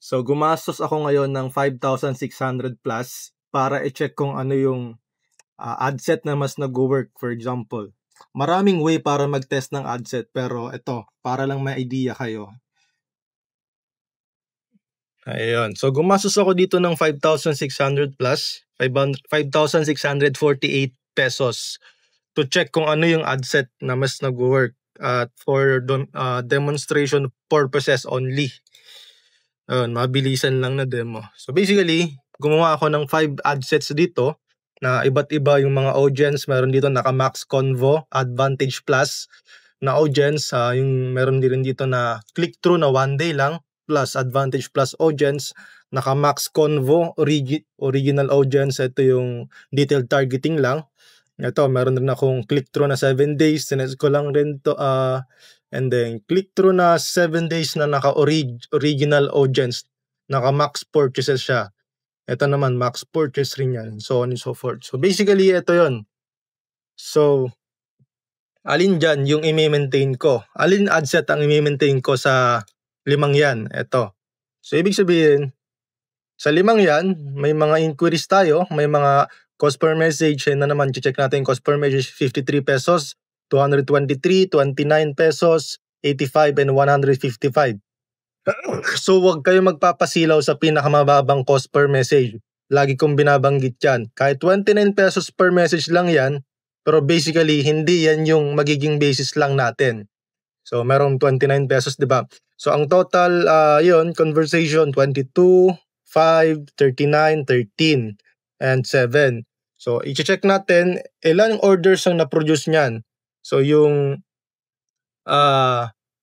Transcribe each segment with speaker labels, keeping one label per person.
Speaker 1: So, gumastos ako ngayon ng 5,600 plus para i-check kung ano yung ad set na mas nag-work, for example. Maraming way para mag-test ng ad set, pero ito, para lang may idea kayo. Ayun. So, gumastos ako dito ng 5,600 plus, 5,648 pesos to check kung ano yung ad set na mas nag-work for demonstration purposes only. Mabilisan lang na demo. So basically, gumawa ako ng 5 ad sets dito na iba't iba yung mga audience. Meron dito naka Max Convo, Advantage Plus na audience. Yung meron din dito na click-through na 1 day lang plus Advantage Plus audience. Naka Max Convo, original audience. Ito yung detailed targeting lang. Ito, meron rin akong click-through na 7 days. Sinest ko lang rin to and then click-through na 7 days na naka-original audience. Naka-max purchases siya. Ito naman, max purchase rin yan. So on and so forth. So basically, ito yon. So, alin dyan yung i-maintain ko? Alin ad set ang i-maintain ko sa 5 yan? Ito. So ibig sabihin, sa 5 yan, may mga inquiries tayo, may mga cost per message. Na naman, check natin cost per message, 53 pesos. 223, 29 pesos, 85, and 155. So wag kayo magpapasilaw sa pinakamababang cost per message. Lagi kong binabanggit yan. Kahit 29 pesos per message lang yan, pero basically hindi yan yung magiging basis lang natin. So merong 29 pesos, di ba? So ang total yun, conversation 22, 5, 39, 13, and 7. So i-check natin ilang orders ang na-produce niyan. So yung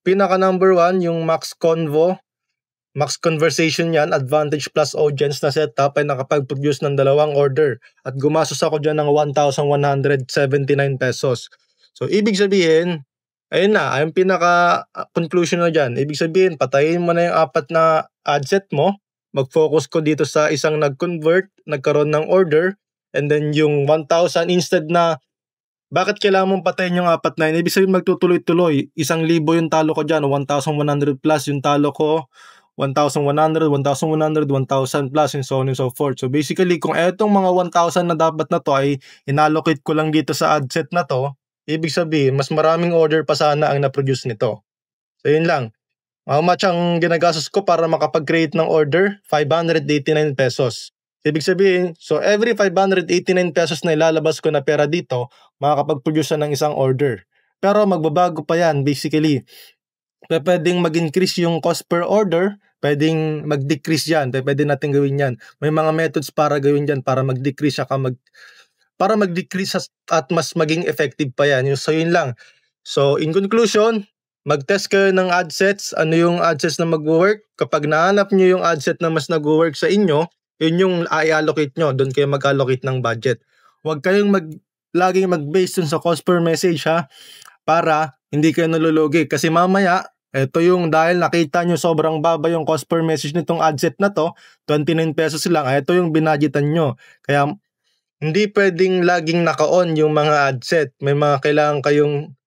Speaker 1: pinaka number 1, yung Max Convo, Max Conversation yan, Advantage Plus Audience na setup ay nakapag-produce ng 2 order. At gumastos ako dyan ng 1,179 pesos. So ibig sabihin, ayun na, yung pinaka-conclusion na dyan. Ibig sabihin, patayin mo na yung 4 na ad set mo. Mag-focus ko dito sa isang nag-convert, nagkaroon ng order. And then yung 1,000 instead na bakit kailangan mong patayin yung 4 na yun? Ibig sabihin magtutuloy-tuloy. 1,000 yung talo ko dyan. 1,100 plus yung talo ko. 1,100, 1,100, 1,000 plus and so on and so forth. So basically, kung etong mga 1,000 na dapat na to ay inallocate ko lang dito sa ad set na to, ibig sabihin, mas maraming order pa sana ang na-produce nito. So yun lang. How much ang ginagastos ko para makapag-create ng order? 589 pesos. Ibig sabihin, so every 589 pesos na ilalabas ko na pera dito, makakapag-produce ng isang order. Pero magbabago pa yan, basically. Pwedeng mag-increase yung cost per order, pwedeng mag-decrease yan, pwede natin gawin yan. May mga methods para gawin yan, para mag-decrease siya para mag-decrease at mas maging effective pa yan. So yun lang. So in conclusion, mag-test kayo ng ad sets, ano yung ad sets na mag-work. Kapag nahanap nyo yung ad set na mas nag-work sa inyo, yun yung i-allocate nyo, doon kayo mag-allocate ng budget. Huwag kayong laging mag-base dun sa cost per message ha, para hindi kayo nalulugi. Kasi mamaya, ito yung dahil nakita nyo sobrang baba yung cost per message nitong ad set na to, 29 pesos lang, ito yung binadgetan nyo. Kaya hindi pwedeng laging naka-on yung mga ad set. May mga kailangan kayong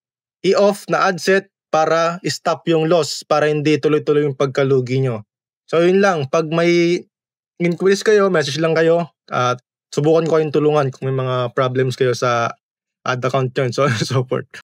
Speaker 1: i-off na ad set para stop yung loss, para hindi tuloy-tuloy yung pagkalugi nyo. So yun lang, pag may inquiries kayo, message lang kayo at subukan ko yung tulungan kung may mga problems kayo sa ad account nyo and so on and so forth.